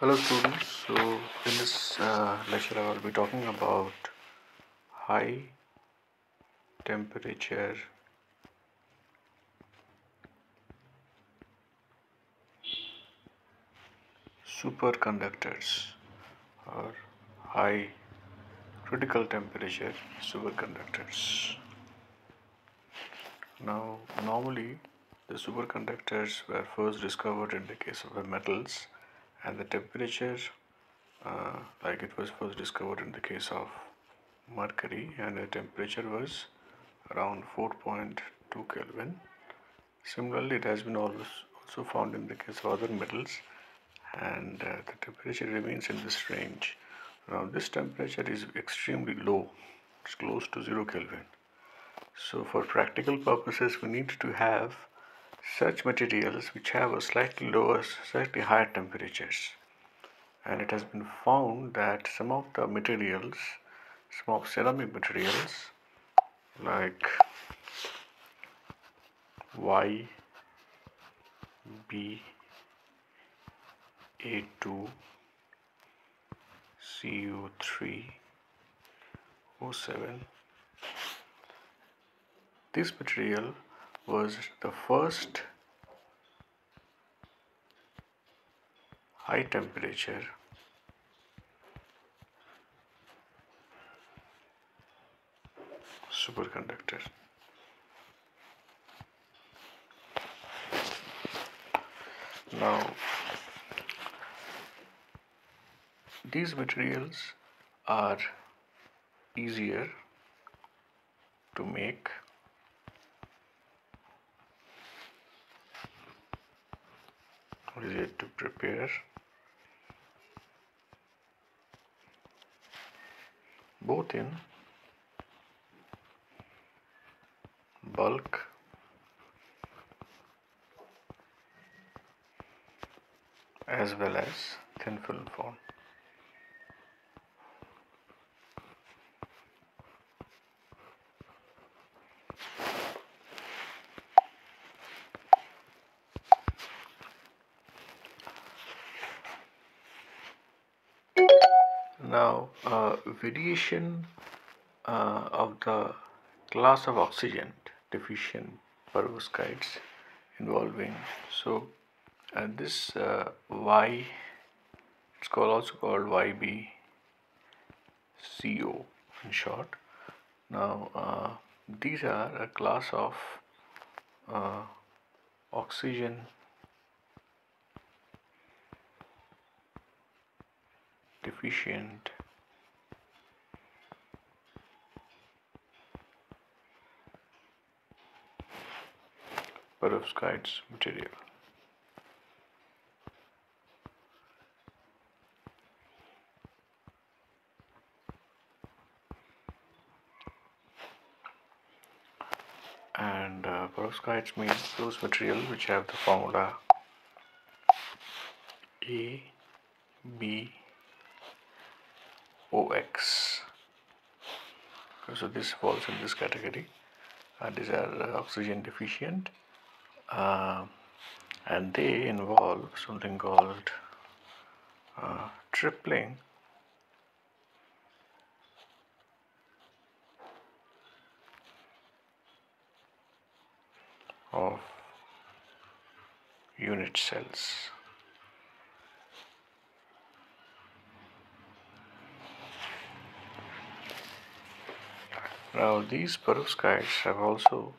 Hello students, so in this lecture I will be talking about high temperature superconductors or high critical temperature superconductors. Now normally the superconductors were first discovered in the case of the metals, and the temperature like it was first discovered in the case of mercury, and the temperature was around 4.2 Kelvin. Similarly, it has been also found in the case of other metals, and the temperature remains in this range. Now this temperature is extremely low, it's close to 0 Kelvin. So for practical purposes we need to have such materials which have a slightly lower, slightly higher temperatures. And it has been found that some of the materials, some of ceramic materials like YbA2Cu3O7, this material was the first high temperature superconductor. Now these materials are easier to make, easier to prepare, both in bulk as well as thin film form. Now variation of the class of oxygen deficient perovskites involving, so this Y, it's also called YbCO in short. Now these are a class of oxygen deficient perovskites material. And perovskites means those materials which have the formula AbOx. So this falls in this category. These are oxygen deficient, and they involve something called tripling of unit cells. Now these perovskites have also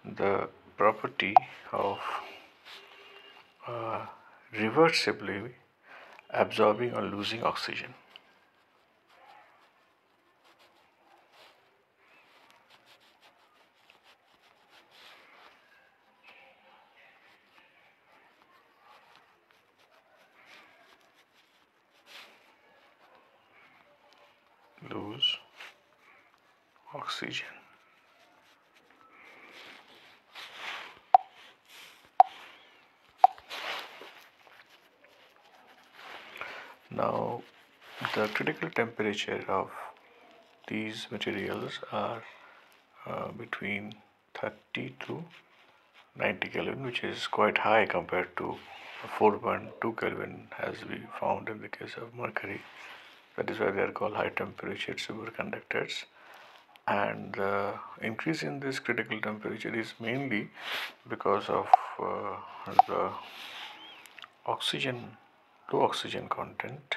the property of reversibly absorbing or losing oxygen. Lose oxygen. Now the critical temperature of these materials are between 30 to 90 Kelvin, which is quite high compared to 4.2 Kelvin as we found in the case of mercury. That is why they are called high temperature superconductors. And the increase in this critical temperature is mainly because of the low oxygen content,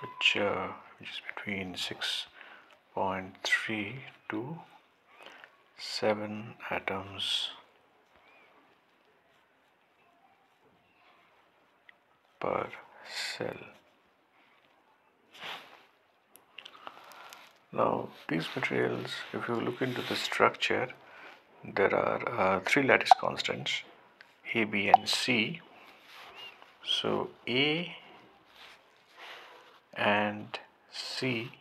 which is between 6.3 to 7 atoms per cell. Now these materials, if you look into the structure, there are 3 lattice constants, A, B and C. So A and C,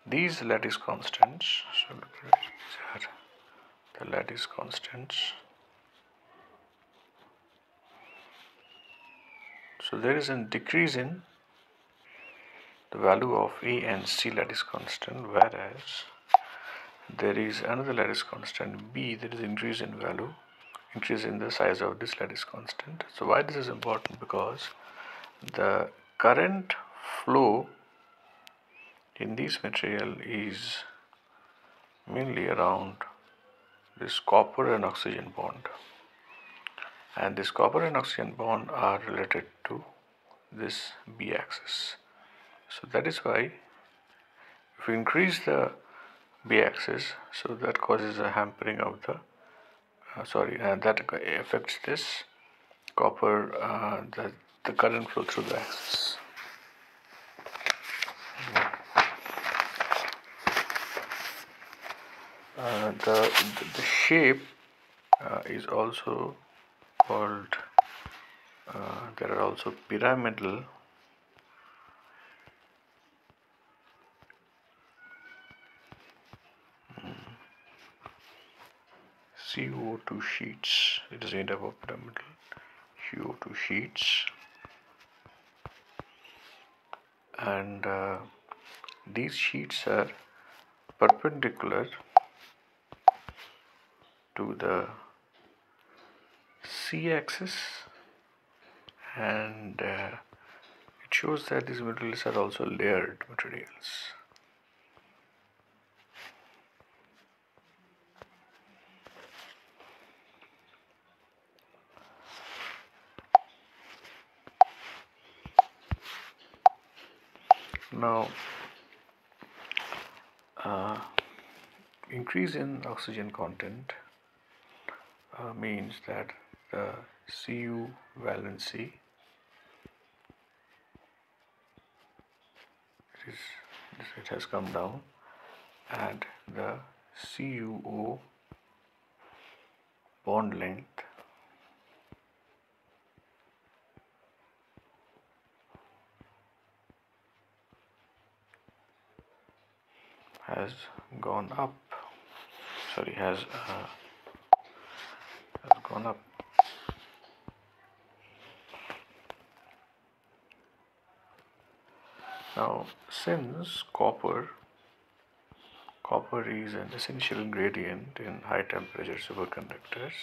these lattice constants, so look at it, these are the lattice constants. So there is a decrease in the value of A and C lattice constant, whereas there is another lattice constant B, there is increase in value, increase in the size of this lattice constant. So why this is important? Because the current flow in this material is mainly around this copper and oxygen bond, and this copper and oxygen bond are related to this B axis. So that is why if we increase the B axis, so that causes a hampering of the that affects this copper, the current flow through the axis. The shape is also called, there are also pyramidal CO2 sheets. It is made up of pyramidal CO2 sheets, and these sheets are perpendicular to the C axis, and it shows that these materials are also layered materials. Now, increase in oxygen content means that the Cu valency it has come down, and the CuO bond length has gone up. Has gone up. Now, since copper is an essential ingredient in high temperature superconductors,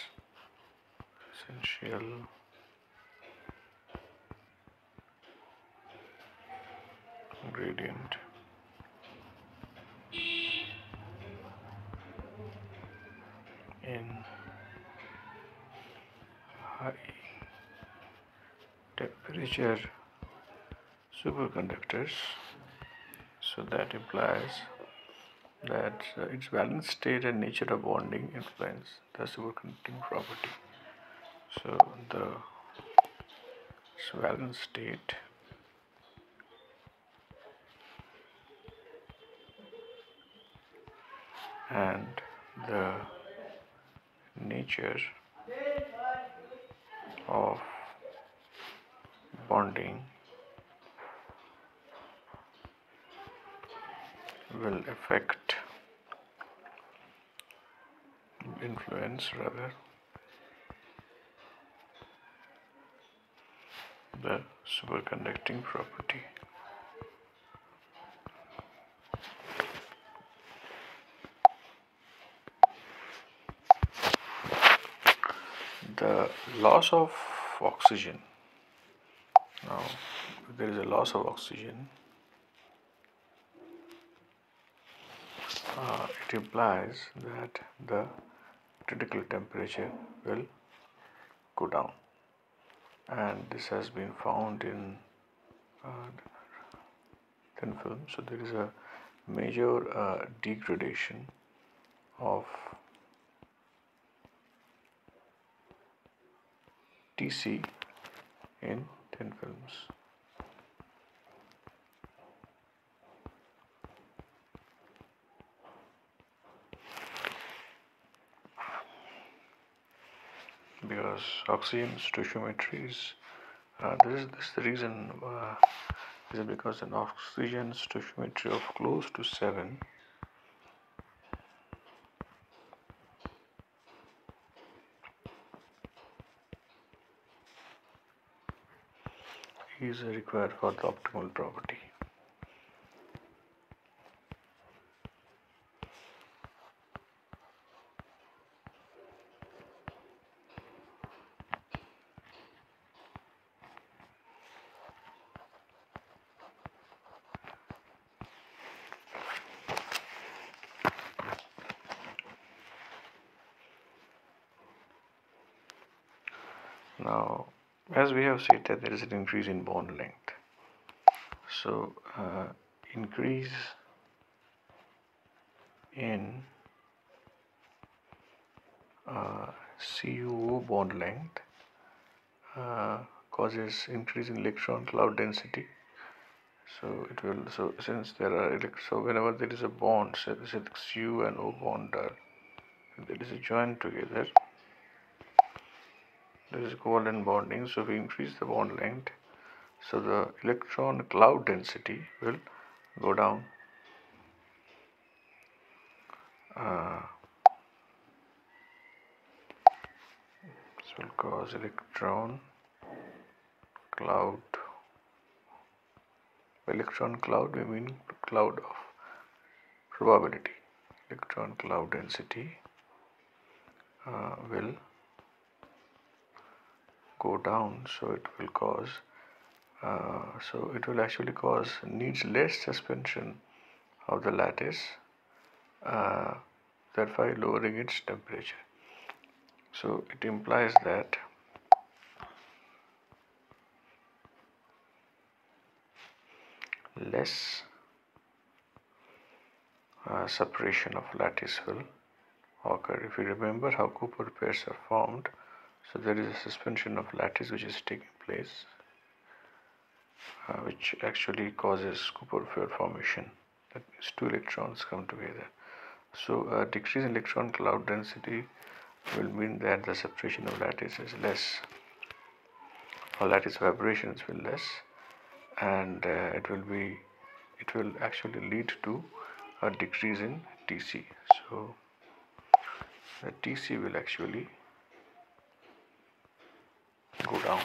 essential ingredient in high temperature superconductors, so that implies that its valence state and nature of bonding influence the superconducting property. So the valence state and the nature of bonding will influence the superconducting property. the loss of oxygen. Now, if there is a loss of oxygen, it implies that the critical temperature will go down, and this has been found in thin film. So there is a major degradation of Tc in thin films. Because oxygen stoichiometry is this is the reason is because an oxygen stoichiometry of close to 7 is required for the optimal property. Now, as we have said that there is an increase in bond length, so increase in CuO bond length causes increase in electron cloud density. So it will. So since there are so whenever there is a bond, say Cu and O bond are there is a joint together, there is covalent bonding. So we increase the bond length, so the electron cloud density will go down. This will cause electron cloud. Electron cloud, we mean cloud of probability. Electron cloud density will go down, so it will cause so it will actually cause needs less suspension of the lattice, thereby lowering its temperature. So it implies that less separation of lattice will occur. If you remember how Cooper pairs are formed, so there is a suspension of lattice which is taking place, which actually causes Cooper pair formation. That means two electrons come together. So a decrease in electron cloud density will mean that the separation of lattice is less, or lattice vibrations will less, and it will actually lead to a decrease in Tc. So the Tc will actually go down.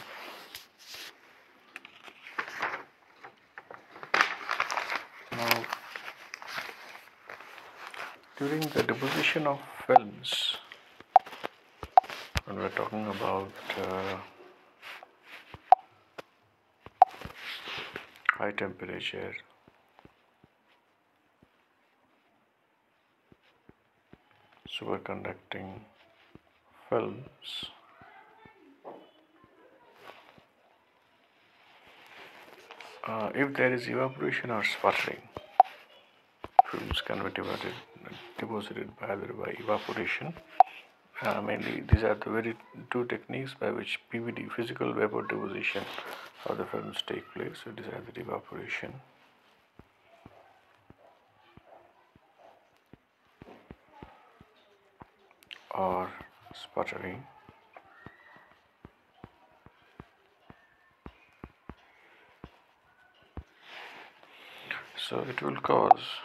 Now, during the deposition of films, when we're talking about high temperature superconducting films, if there is evaporation or sputtering, films can be deposited either by evaporation. Mainly, these are the very two techniques by which PVD, physical vapor deposition of the films take place. So these are the evaporation or sputtering. So it will cause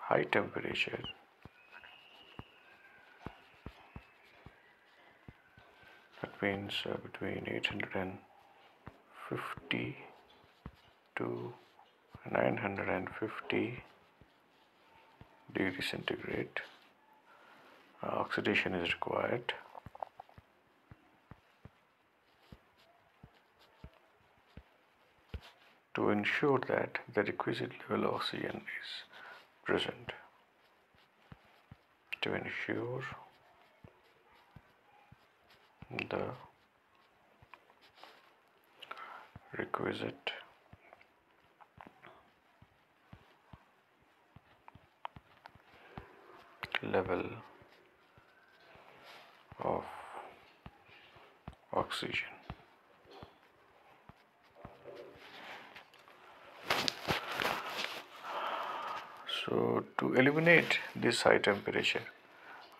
high temperature that means between 850 to 950 degree centigrade. Oxidation is required. To ensure that the requisite level of oxygen is present. To ensure the requisite level of oxygen. So to eliminate this high temperature,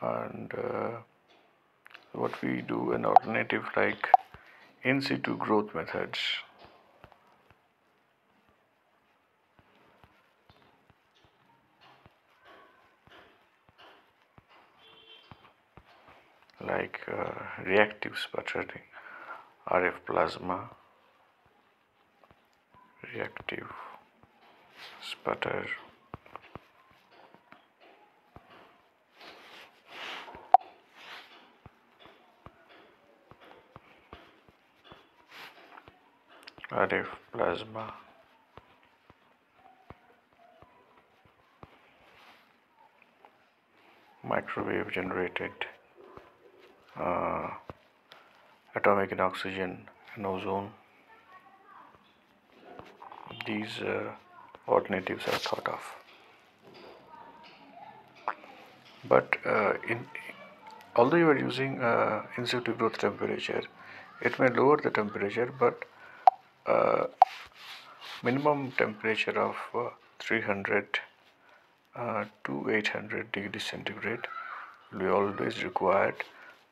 and what we do, an alternative like in situ growth methods. Like reactive sputtering, RF plasma, reactive sputter, RF plasma, microwave generated atomic in oxygen and ozone. These alternatives are thought of. But although you are using in situ growth temperature, it may lower the temperature, but minimum temperature of 300 to 800 degrees centigrade will be always required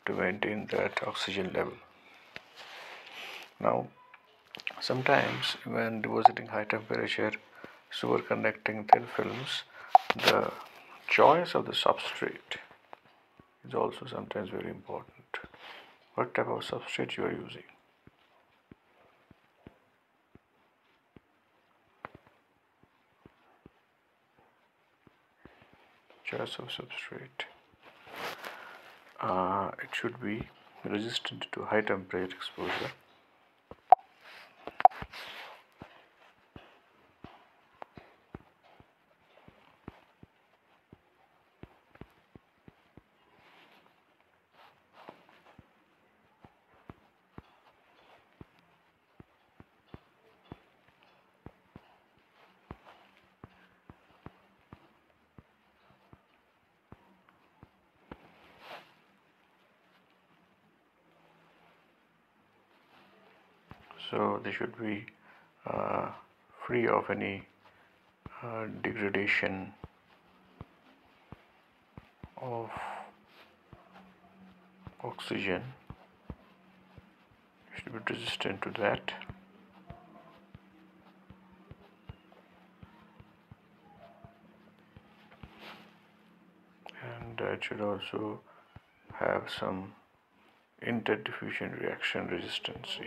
to maintain that oxygen level. Now, sometimes when depositing high temperature superconducting thin films, the choice of the substrate is also sometimes very important. What type of substrate you are using? Choice of substrate. It should be resistant to high temperature exposure. So they should be free of any degradation of oxygen. Should be resistant to that. And it should also have some interdiffusion reaction resistance.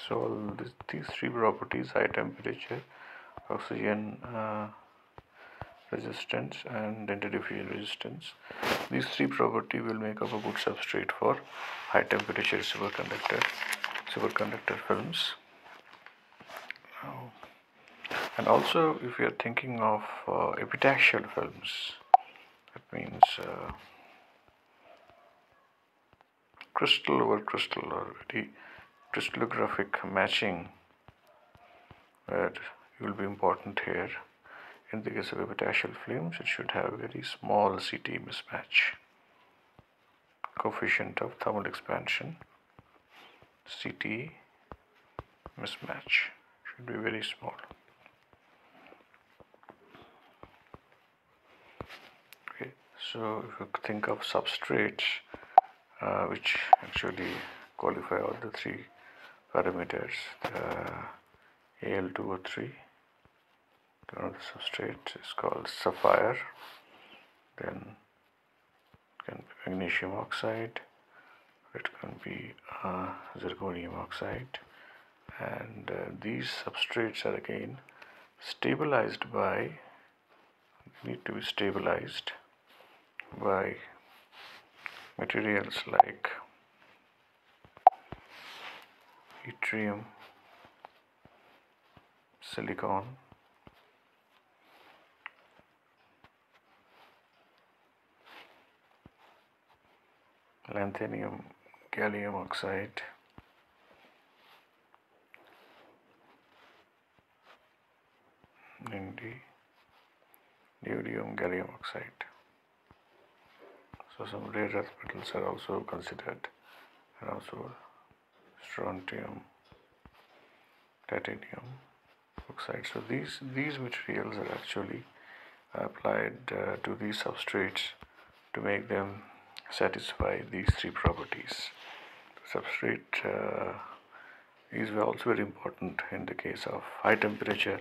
So these three properties, high temperature, oxygen resistance and interdiffusion resistance, these three properties will make up a good substrate for high temperature superconductor films. And also, if you are thinking of epitaxial films, that means crystal over crystal or very crystallographic matching, where it will be important here. In the case of epitaxial films, it should have a very small CT mismatch. Coefficient of thermal expansion, CT mismatch, should be very small. Okay, so if you think of substrates which actually qualify all the three parameters, Al2O3, one of the substrates is called sapphire, then it can be magnesium oxide, it can be zirconium oxide, and these substrates are again stabilized by, need to be stabilized by materials like yttrium, silicon, lanthanum, gallium oxide, and neodymium gallium oxide. So some rare earth metals are also considered, and also strontium, titanium oxide. So these materials are actually applied to these substrates to make them satisfy these three properties. Substrate is also very important in the case of high temperature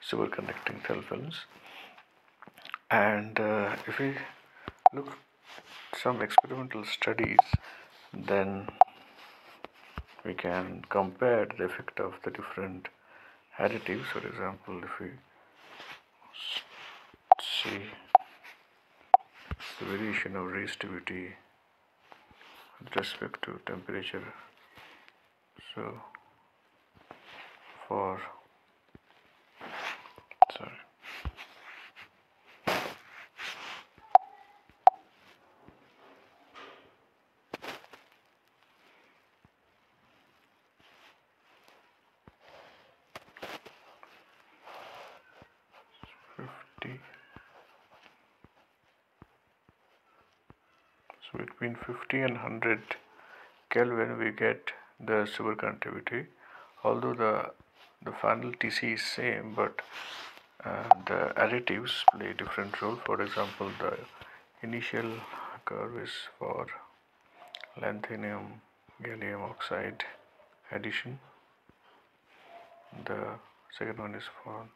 superconducting thin films. And if we look at some experimental studies, then we can compare the effect of the different additives. For example, if we see the variation of resistivity with respect to temperature, so for 50, so between 50 and 100 Kelvin we get the superconductivity, although the final TC is same, but the additives play a different role. For example, the initial curve is for lanthanum gallium oxide addition, the second one is for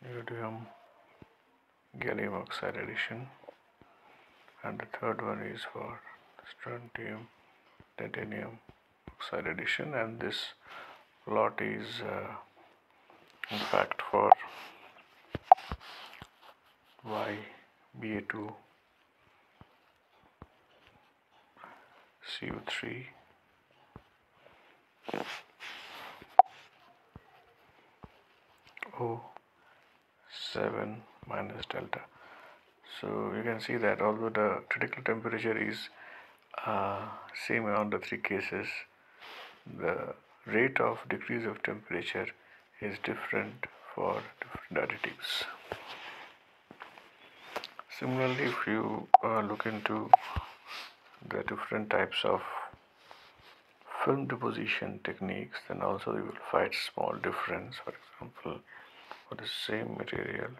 neodymium gallium oxide addition, and the third one is for strontium titanium oxide addition, and this lot is in fact for YBA2 CO3 O7 minus delta. So you can see that although the critical temperature is same on the three cases, the rate of decrease of temperature is different for different additives. Similarly, if you look into the different types of film deposition techniques, then also you will find small difference. For example, for the same material,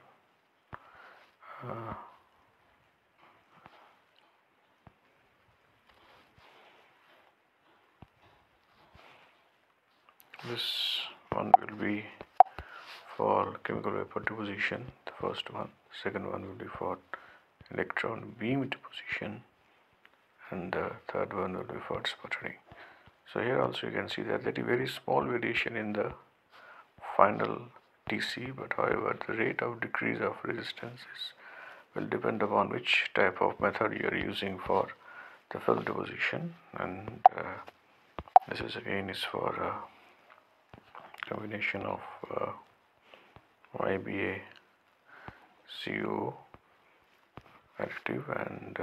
this one will be for chemical vapor deposition, the first one. Second one will be for electron beam deposition, and the third one will be for sputtering. So here also you can see that there is very small variation in the final TC, but however the rate of decrease of resistances will depend upon which type of method you are using for the film deposition. And this is again is for a combination of YBA CO additive and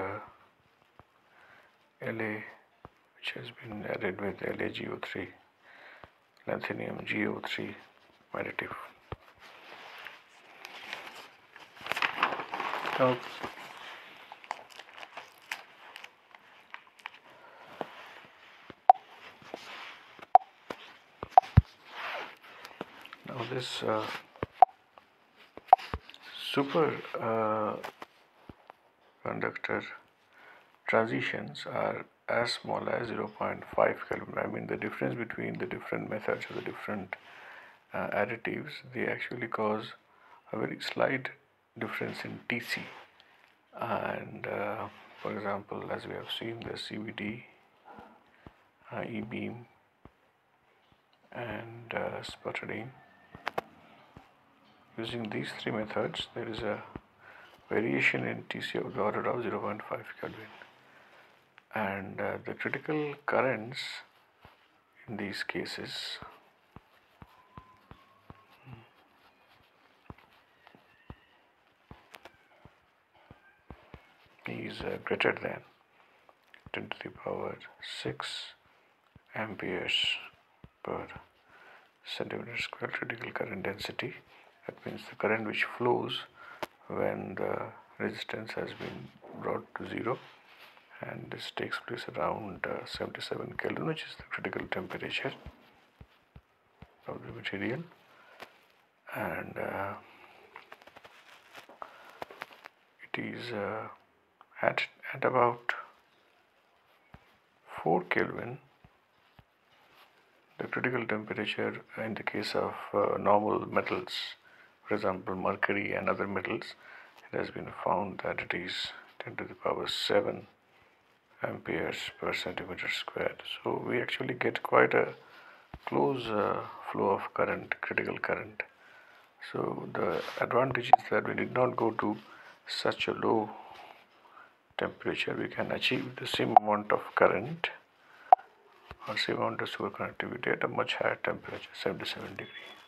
LA, which has been added with LaGO3, lanthanum GO3 additive. Now this superconductor transitions are as small as 0.5 Kelvin. I mean, the difference between the different methods of the different additives, they actually cause a very slight difference in TC. And for example, as we have seen, the CVD, E-beam, and sputtering. Using these three methods, there is a variation in TC of the order of 0.5 Kelvin, and the critical currents in these cases is greater than 10 to the power 6 amperes per centimeter square critical current density. That means the current which flows when the resistance has been brought to zero, and this takes place around 77 Kelvin, which is the critical temperature of the material. And it is at about 4 Kelvin, the critical temperature in the case of normal metals, for example mercury and other metals, it has been found that it is 10 to the power 7 amperes per centimeter square. So we actually get quite a close flow of current, critical current. So the advantage is that we did not go to such a low temperature. We can achieve the same amount of current or same amount of superconductivity at a much higher temperature, 77 degrees.